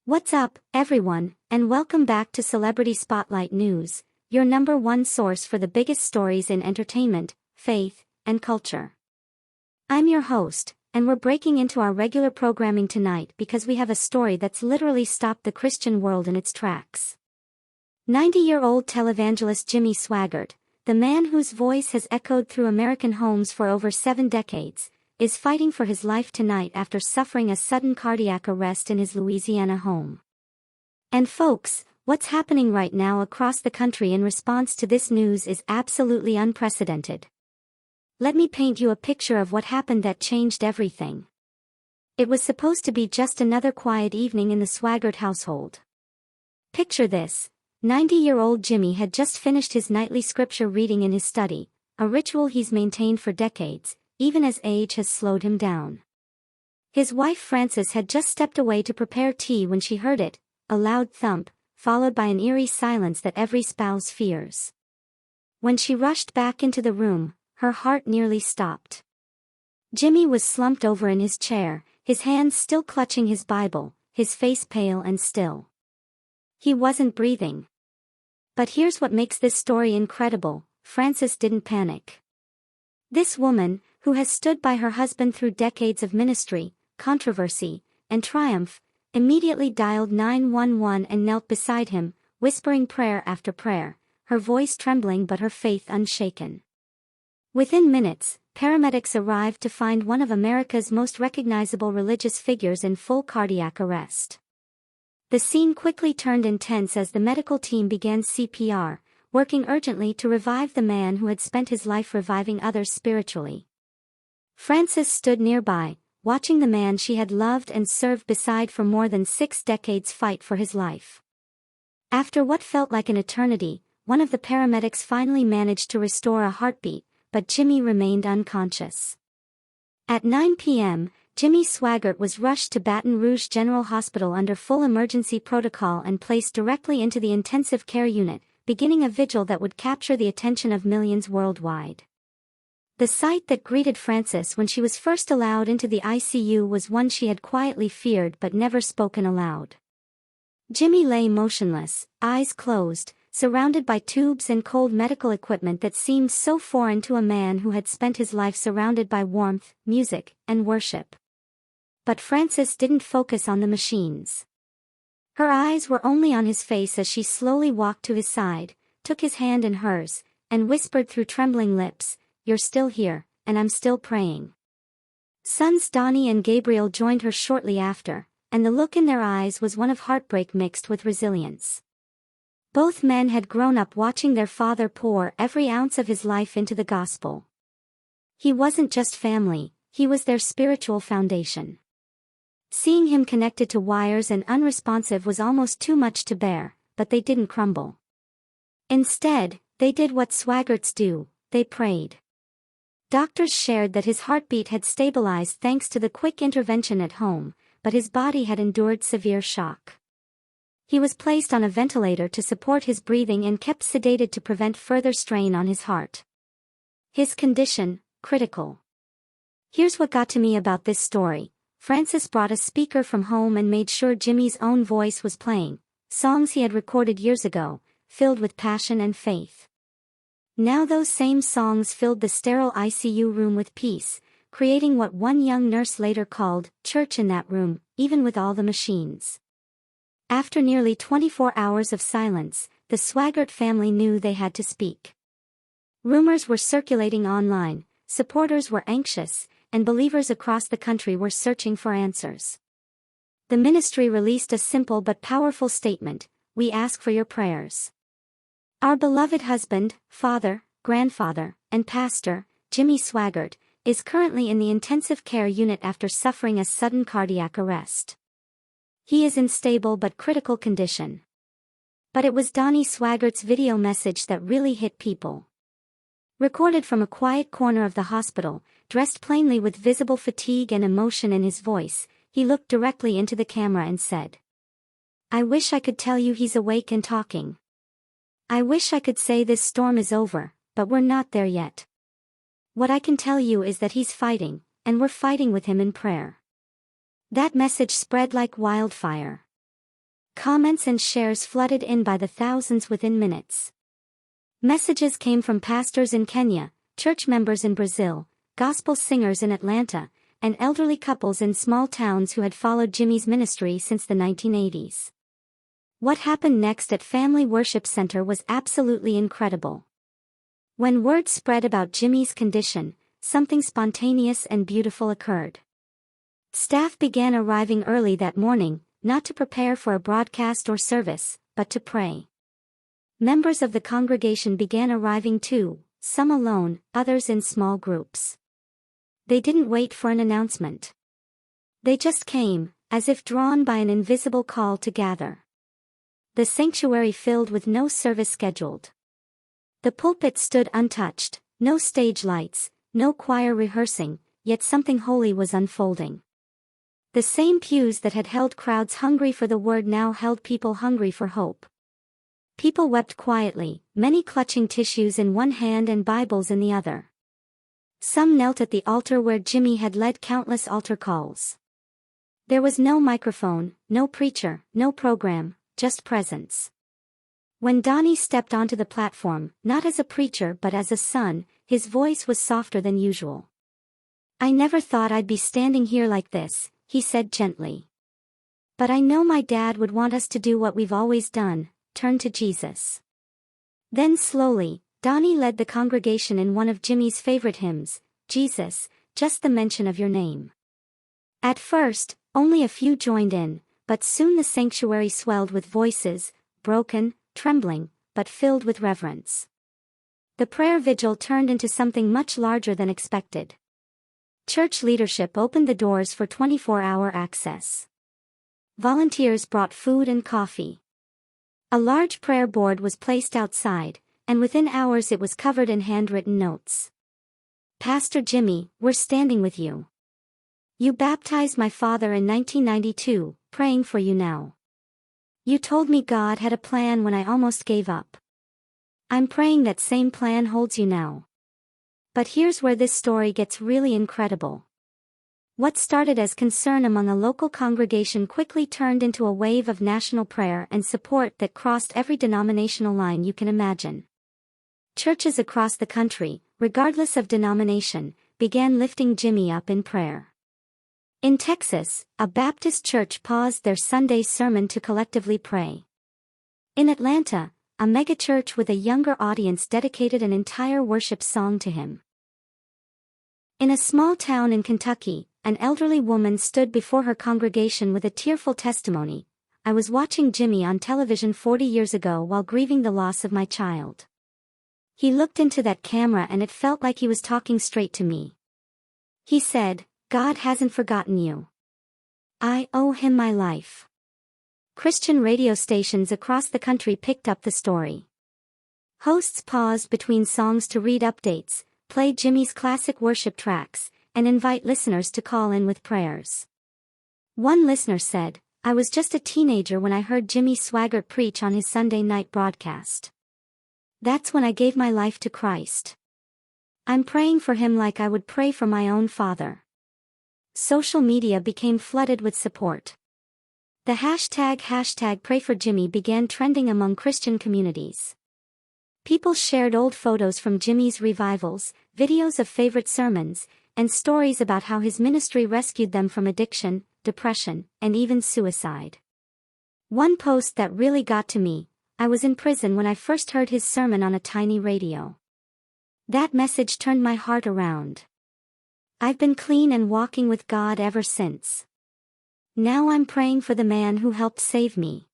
What's up, everyone, and welcome back to Celebrity Spotlight News, your number one source for the biggest stories in entertainment, faith, and culture. I'm your host, and we're breaking into our regular programming tonight because we have a story that's literally stopped the Christian world in its tracks. 90-year-old televangelist Jimmy Swaggart, the man whose voice has echoed through American homes for over 7 decades, is fighting for his life tonight after suffering a sudden cardiac arrest in his Louisiana home. And folks, what's happening right now across the country in response to this news is absolutely unprecedented. Let me paint you a picture of what happened that changed everything. It was supposed to be just another quiet evening in the Swaggart household. Picture this: 90-year-old Jimmy had just finished his nightly scripture reading in his study, a ritual he's maintained for decades, even as age has slowed him down. His wife Frances had just stepped away to prepare tea when she heard it, a loud thump, followed by an eerie silence that every spouse fears. When she rushed back into the room, her heart nearly stopped. Jimmy was slumped over in his chair, his hands still clutching his Bible, his face pale and still. He wasn't breathing. But here's what makes this story incredible: Frances didn't panic. This woman, who has stood by her husband through decades of ministry, controversy, and triumph, immediately dialed 911 and knelt beside him, whispering prayer after prayer, her voice trembling but her faith unshaken. Within minutes, paramedics arrived to find one of America's most recognizable religious figures in full cardiac arrest. The scene quickly turned intense as the medical team began CPR, working urgently to revive the man who had spent his life reviving others spiritually. Frances stood nearby, watching the man she had loved and served beside for more than 6 decades fight for his life. After what felt like an eternity, one of the paramedics finally managed to restore a heartbeat, but Jimmy remained unconscious. At 9 p.m., Jimmy Swaggart was rushed to Baton Rouge General Hospital under full emergency protocol and placed directly into the intensive care unit, beginning a vigil that would capture the attention of millions worldwide. The sight that greeted Frances when she was first allowed into the ICU was one she had quietly feared but never spoken aloud. Jimmy lay motionless, eyes closed, surrounded by tubes and cold medical equipment that seemed so foreign to a man who had spent his life surrounded by warmth, music, and worship. But Frances didn't focus on the machines. Her eyes were only on his face as she slowly walked to his side, took his hand in hers, and whispered through trembling lips, "You're still here, and I'm still praying." Sons Donnie and Gabriel joined her shortly after, and the look in their eyes was one of heartbreak mixed with resilience. Both men had grown up watching their father pour every ounce of his life into the gospel. He wasn't just family, he was their spiritual foundation. Seeing him connected to wires and unresponsive was almost too much to bear, but they didn't crumble. Instead, they did what Swaggarts do: they prayed. Doctors shared that his heartbeat had stabilized thanks to the quick intervention at home, but his body had endured severe shock. He was placed on a ventilator to support his breathing and kept sedated to prevent further strain on his heart. His condition, critical. Here's what got to me about this story: Frances brought a speaker from home and made sure Jimmy's own voice was playing, songs he had recorded years ago, filled with passion and faith. Now those same songs filled the sterile ICU room with peace, creating what one young nurse later called church in that room, even with all the machines. After nearly 24 hours of silence, the Swaggart family knew they had to speak. Rumors were circulating online, supporters were anxious, and believers across the country were searching for answers. The ministry released a simple but powerful statement: "We ask for your prayers. Our beloved husband, father, grandfather, and pastor, Jimmy Swaggart, is currently in the intensive care unit after suffering a sudden cardiac arrest. He is in stable but critical condition." But it was Donnie Swaggart's video message that really hit people. Recorded from a quiet corner of the hospital, dressed plainly with visible fatigue and emotion in his voice, he looked directly into the camera and said, "I wish I could tell you he's awake and talking. I wish I could say this storm is over, but we're not there yet. What I can tell you is that he's fighting, and we're fighting with him in prayer." That message spread like wildfire. Comments and shares flooded in by the thousands within minutes. Messages came from pastors in Kenya, church members in Brazil, gospel singers in Atlanta, and elderly couples in small towns who had followed Jimmy's ministry since the 1980s. What happened next at Family Worship Center was absolutely incredible. When word spread about Jimmy's condition, something spontaneous and beautiful occurred. Staff began arriving early that morning, not to prepare for a broadcast or service, but to pray. Members of the congregation began arriving too, some alone, others in small groups. They didn't wait for an announcement. They just came, as if drawn by an invisible call to gather. The sanctuary filled with no service scheduled. The pulpit stood untouched, no stage lights, no choir rehearsing, yet something holy was unfolding. The same pews that had held crowds hungry for the word now held people hungry for hope. People wept quietly, many clutching tissues in one hand and Bibles in the other. Some knelt at the altar where Jimmy had led countless altar calls. There was no microphone, no preacher, no program, just presence. When Donnie stepped onto the platform, not as a preacher but as a son, his voice was softer than usual. "I never thought I'd be standing here like this," he said gently. "But I know my dad would want us to do what we've always done, turn to Jesus." Then slowly, Donnie led the congregation in one of Jimmy's favorite hymns, "Jesus, just the mention of your name." At first, only a few joined in, but soon the sanctuary swelled with voices, broken, trembling, but filled with reverence. The prayer vigil turned into something much larger than expected. Church leadership opened the doors for 24-hour access. Volunteers brought food and coffee. A large prayer board was placed outside, and within hours it was covered in handwritten notes. "Pastor Jimmy, we're standing with you. You baptized my father in 1992, praying for you now. You told me God had a plan when I almost gave up. I'm praying that same plan holds you now." But here's where this story gets really incredible. What started as concern among a local congregation quickly turned into a wave of national prayer and support that crossed every denominational line you can imagine. Churches across the country, regardless of denomination, began lifting Jimmy up in prayer. In Texas, a Baptist church paused their Sunday sermon to collectively pray. In Atlanta, a megachurch with a younger audience dedicated an entire worship song to him. In a small town in Kentucky, an elderly woman stood before her congregation with a tearful testimony. "I was watching Jimmy on television 40 years ago while grieving the loss of my child. He looked into that camera and it felt like he was talking straight to me. He said, 'God hasn't forgotten you. I owe him my life.'" Christian radio stations across the country picked up the story. Hosts paused between songs to read updates, play Jimmy's classic worship tracks, and invite listeners to call in with prayers. One listener said, "I was just a teenager when I heard Jimmy Swaggart preach on his Sunday night broadcast. That's when I gave my life to Christ. I'm praying for him like I would pray for my own father." Social media became flooded with support. The hashtag #PrayForJimmy began trending among Christian communities. People shared old photos from Jimmy's revivals, videos of favorite sermons, and stories about how his ministry rescued them from addiction, depression, and even suicide. One post that really got to me: "I was in prison when I first heard his sermon on a tiny radio. That message turned my heart around. I've been clean and walking with God ever since. Now I'm praying for the man who helped save me."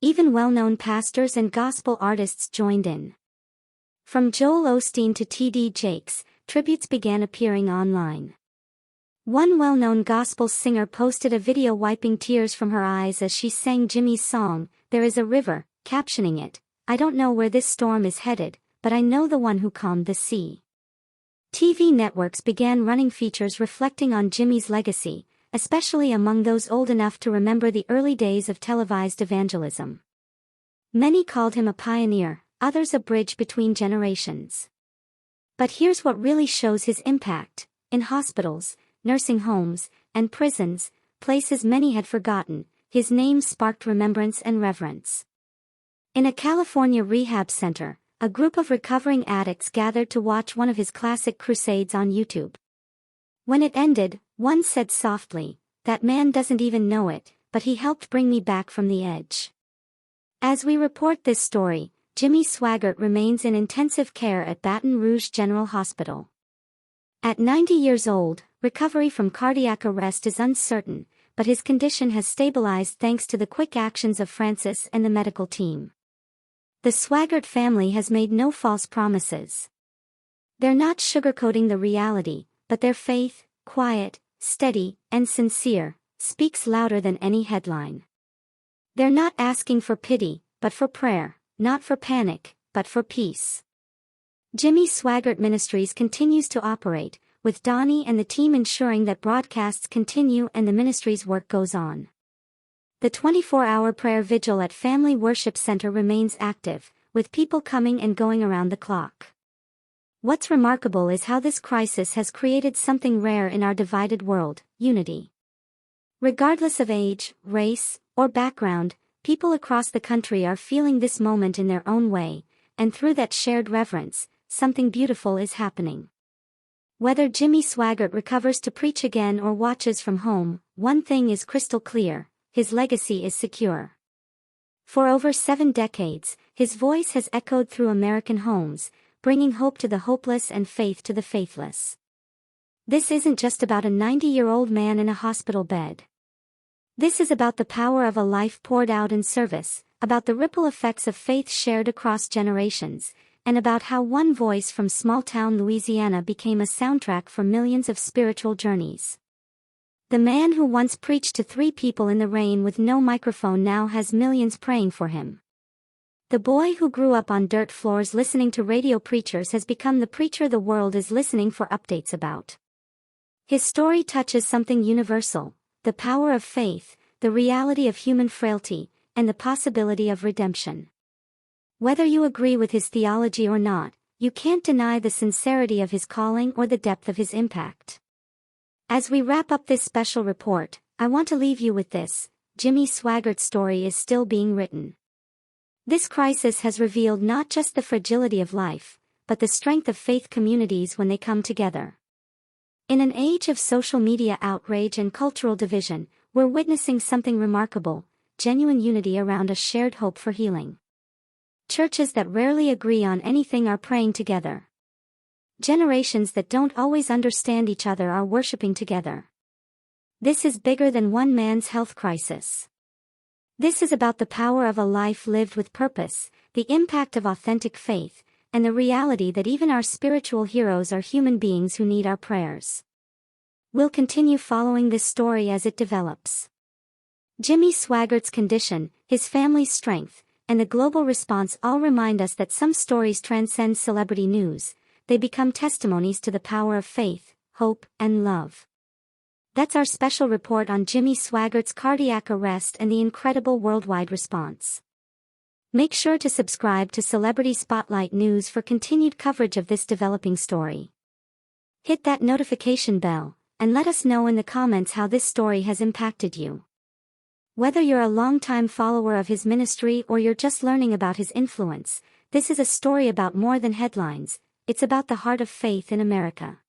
Even well-known pastors and gospel artists joined in. From Joel Osteen to T.D. Jakes, tributes began appearing online. One well-known gospel singer posted a video wiping tears from her eyes as she sang Jimmy's song, "There Is a River," captioning it, "I don't know where this storm is headed, but I know the one who calmed the sea." TV networks began running features reflecting on Jimmy's legacy, especially among those old enough to remember the early days of televised evangelism. Many called him a pioneer, others a bridge between generations. But here's what really shows his impact: in hospitals, nursing homes, and prisons, places many had forgotten, his name sparked remembrance and reverence. In a California rehab center, a group of recovering addicts gathered to watch one of his classic crusades on YouTube. When it ended, one said softly, "That man doesn't even know it, but he helped bring me back from the edge." As we report this story, Jimmy Swaggart remains in intensive care at Baton Rouge General Hospital. At 90 years old, recovery from cardiac arrest is uncertain, but his condition has stabilized thanks to the quick actions of Francis and the medical team. The Swaggart family has made no false promises. They're not sugarcoating the reality, but their faith, quiet, steady, and sincere, speaks louder than any headline. They're not asking for pity, but for prayer, not for panic, but for peace. Jimmy Swaggart Ministries continues to operate, with Donnie and the team ensuring that broadcasts continue and the ministry's work goes on. The 24-hour prayer vigil at Family Worship Center remains active, with people coming and going around the clock. What's remarkable is how this crisis has created something rare in our divided world: unity. Regardless of age, race, or background, people across the country are feeling this moment in their own way, and through that shared reverence, something beautiful is happening. Whether Jimmy Swaggart recovers to preach again or watches from home, one thing is crystal clear: his legacy is secure. For over 7 decades, his voice has echoed through American homes, bringing hope to the hopeless and faith to the faithless. This isn't just about a 90-year-old man in a hospital bed. This is about the power of a life poured out in service, about the ripple effects of faith shared across generations, and about how one voice from small-town Louisiana became a soundtrack for millions of spiritual journeys. The man who once preached to 3 people in the rain with no microphone now has millions praying for him. The boy who grew up on dirt floors listening to radio preachers has become the preacher the world is listening for updates about. His story touches something universal: the power of faith, the reality of human frailty, and the possibility of redemption. Whether you agree with his theology or not, you can't deny the sincerity of his calling or the depth of his impact. As we wrap up this special report, I want to leave you with this: Jimmy Swaggart's story is still being written. This crisis has revealed not just the fragility of life, but the strength of faith communities when they come together. In an age of social media outrage and cultural division, we're witnessing something remarkable: genuine unity around a shared hope for healing. Churches that rarely agree on anything are praying together. Generations that don't always understand each other are worshiping together. This is bigger than one man's health crisis. This is about the power of a life lived with purpose, the impact of authentic faith, and the reality that even our spiritual heroes are human beings who need our prayers. We'll continue following this story as it develops. Jimmy Swaggart's condition, his family's strength, and the global response all remind us that some stories transcend celebrity news. They become testimonies to the power of faith, hope, and love. That's our special report on Jimmy Swaggart's cardiac arrest and the incredible worldwide response. Make sure to subscribe to Celebrity Spotlight News for continued coverage of this developing story. Hit that notification bell, and let us know in the comments how this story has impacted you. Whether you're a longtime follower of his ministry or you're just learning about his influence, this is a story about more than headlines. It's about the heart of faith in America.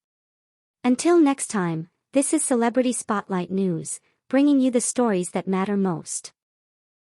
Until next time, this is Celebrity Spotlight News, bringing you the stories that matter most.